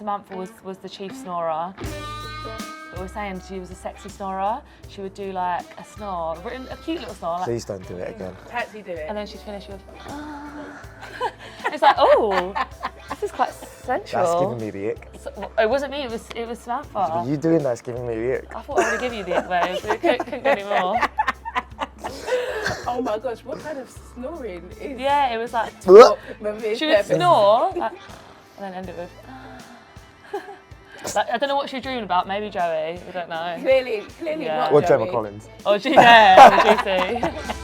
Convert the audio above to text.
Samantha was the chief snorer. But we were saying she was a sexy snorer. She would do like a snore, a cute little snore. Like, please don't do it again. Patsy do it. and then she'd finish with, it's like, oh, this is quite sensual. That's giving me the ick. So, it wasn't me, it was Samantha. You doing that's giving me the ick. I thought I would give you the ick, babe. We couldn't get any more. Oh my gosh, what kind of snoring is? Yeah, it was like, Munveer's she would therapist. snore, like, and then end it with, like, I don't know what she was dreaming about, maybe Joey, we don't know. Clearly Yeah. not Or Joey. Gemma Collins. Oh, yeah, GC.